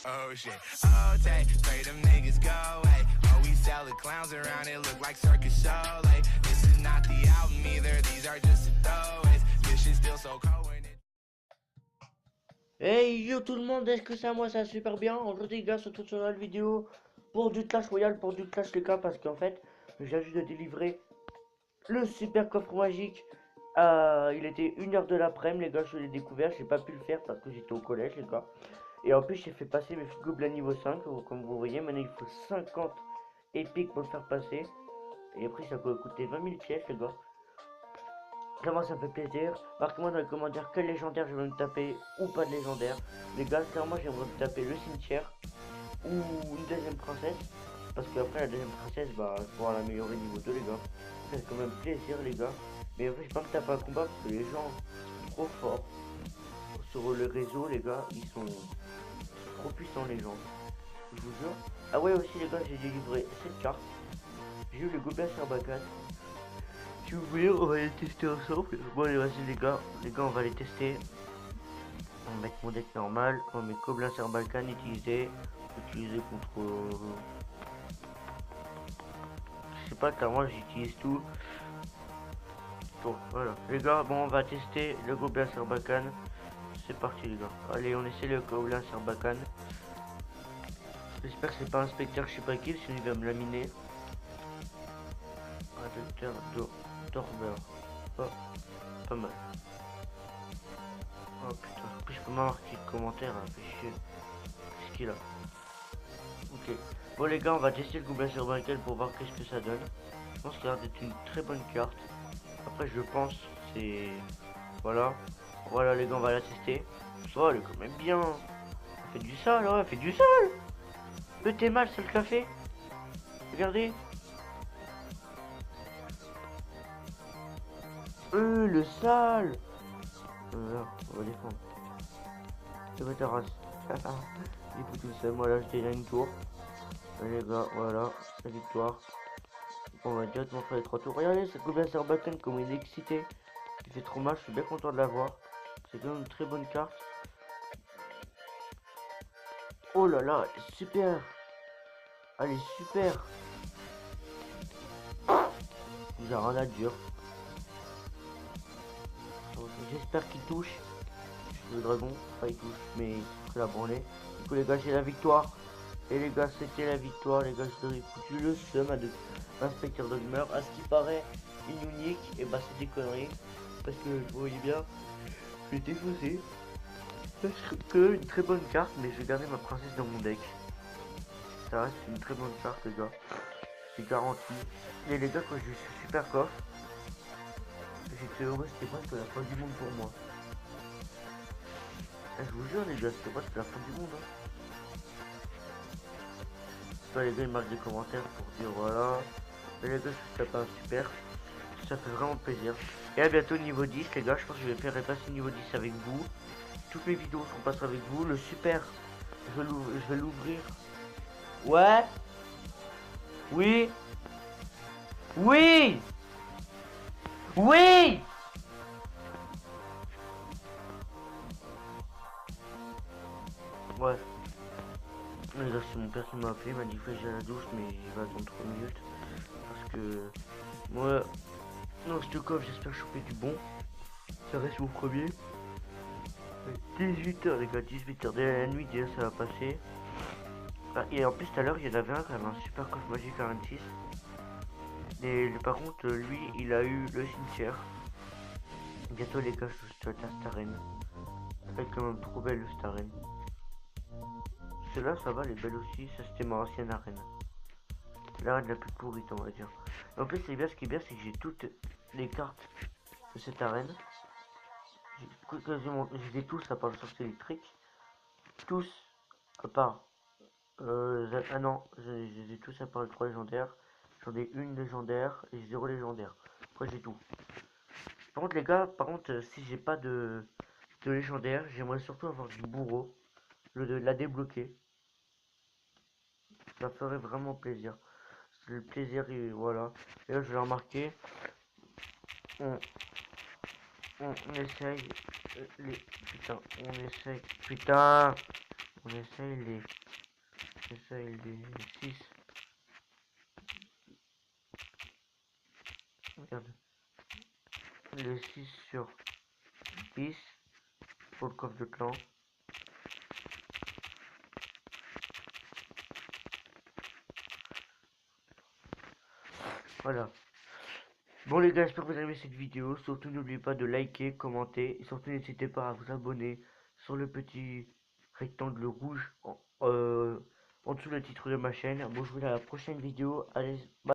Oh shit, oh take, pray them niggas go away. Oh we sell the clowns around it, look like circus show. Like this is not the album either, these are just the throwaways. This shit's still so cold when it... Hey yo tout le monde, est-ce que ça moi ça va super bien? Aujourd'hui les gars, se retrouve sur la vidéo pour du Clash Royale, pour du Clash les gars, parce qu'en fait, je viens juste de délivrer le super coffre magique. Il était 1h de l'après-midi les gars, je l'ai découvert, j'ai pas pu le faire parce que j'étais au collège les gars. Et en plus j'ai fait passer mes gobelins niveau 5, comme vous voyez, maintenant il faut 50 épiques pour le faire passer. Et après ça peut coûter 20 000 pièces les gars. Vraiment ça me fait plaisir. Marquez-moi dans les commentaires quel légendaire je vais me taper ou pas de légendaire. Les gars, clairement j'aimerais me taper le cimetière ou une deuxième princesse. Parce qu'après la deuxième princesse, bah je pourrais l'améliorer niveau 2 les gars. Ça fait quand même plaisir les gars. Mais en fait je vais pas me taper un combat parce que les gens sont trop forts. Sur le réseau les gars, ils sont trop puissants les gens. Je vous jure. Ah ouais aussi les gars, j'ai délivré cette carte. J'ai eu le gobelin Sarbacane. Si vous voulez, on va les tester ensemble. Bon, allez, vas-y, les gars, on va les tester. On va mettre mon deck normal. On met Gobelin Sarbacane utilisé contre. Je sais pas, car moi j'utilise tout. Bon, voilà. Les gars, bon, on va tester le Gobelin Sarbacane. C'est parti, les gars. Allez, on essaie le Gobelin Sarbacane. J'espère que c'est pas un spectre, je sais pas qui, sinon il va me laminer. Adapteur d'eau. Torbeur. Oh, pas mal. Oh putain, en plus je peux marquer de commentaires, hein, fait chier. Qu'est-ce qu'il a? Ok. Bon les gars, on va tester le Gobelin Sarbacane pour voir qu'est-ce que ça donne. Je pense qu'il a l'air d'être une très bonne carte. Après je pense c'est... Voilà. Voilà les gars, on va la tester. Ça, elle est quand même bien. Elle fait du sale, ouais, elle fait du sale. Le thé mal, c'est le café. Regardez. Le sale. Là, on va défendre. C'est votre race. Du coup, tout ça, moi là, je déjà une tour. Allez, les gars, voilà, la victoire. On va directement faire les 3 tours. Regardez, ce Gobelin Sarbacane, comme il est excité. Il fait trop mal, je suis bien content de l'avoir. C'est quand même une très bonne carte. Oh là là, elle est super. Elle est super. Il a rien à dire. J'espère qu'il touche. Le dragon, pas il touche, mais il serait la branlée. Du coup les gars, j'ai la victoire. Et les gars, c'était la victoire. Les gars, je leur ai foutu le seum à l'inspecteur Dogmer. À ce qui paraît, une unique, et bah c'est des conneries. Parce que vous voyez bien, je l'ai défaussé. C'est quand même une très bonne carte, mais je vais garder ma princesse dans mon deck. Ça reste une très bonne carte les gars. C'est garanti. Et les gars, quand j'ai eu ce super coffre, j'étais heureux, c'était presque la fin du monde pour moi. Je vous jure les gars, c'était presque la fin du monde. Les gars ils marquent des commentaires pour dire voilà. Et les gars, je tape un super. Ça fait vraiment plaisir. Et à bientôt niveau 10 les gars, je pense que je vais faire repasser niveau 10 avec vous. Toutes mes vidéos sont passées avec vous. Le super, je vais l'ouvrir. Ouais. Oui. Oui. Oui. Ouais. Les gars, c'est mon père qui m'a appelé, il m'a dit que j'ai la douche, mais il va attendre 3 minutes. Parce que moi, non, ce coffre, j'espère choper du bon. Ça reste mon premier. 18h les gars, 18h dès la nuit, déjà ça va passer. Ah, et en plus tout à l'heure, il y en avait un quand même, un super coffre magique 46. Et par contre, lui, il a eu le cimetière. Bientôt les gars, je souhaite la Starren. Elle est quand même trop belle le Starren. Celle-là, ça va, elle est belle aussi. Ça, c'était ma ancienne arène. L'arène la plus pourrite, on va dire. Et en plus, c'est bien, ce qui est bien, c'est que j'ai toutes les cartes de cette arène. Quasiment, je les ai tous à part le sorcier électrique. Tous, à part. Ah non, je les ai tous à part le 3 légendaires. J'en ai une légendaire et 0 légendaire. Après, j'ai tout. Par contre, les gars, si j'ai pas de légendaire, j'aimerais surtout avoir du bourreau. La débloquer. Ça ferait vraiment plaisir. Le plaisir, et voilà. Et là, je vais remarquer. On essaye. Putain, on essaye. Putain. On essaye les 6. Regarde. Les 6 sur 10 pour le coffre de clan. Voilà. Bon les gars, j'espère que vous avez aimé cette vidéo. Surtout n'oubliez pas de liker, commenter. Et surtout n'hésitez pas à vous abonner sur le petit rectangle rouge en dessous le titre de ma chaîne. Bon, je vous dis à la prochaine vidéo. Allez, bye.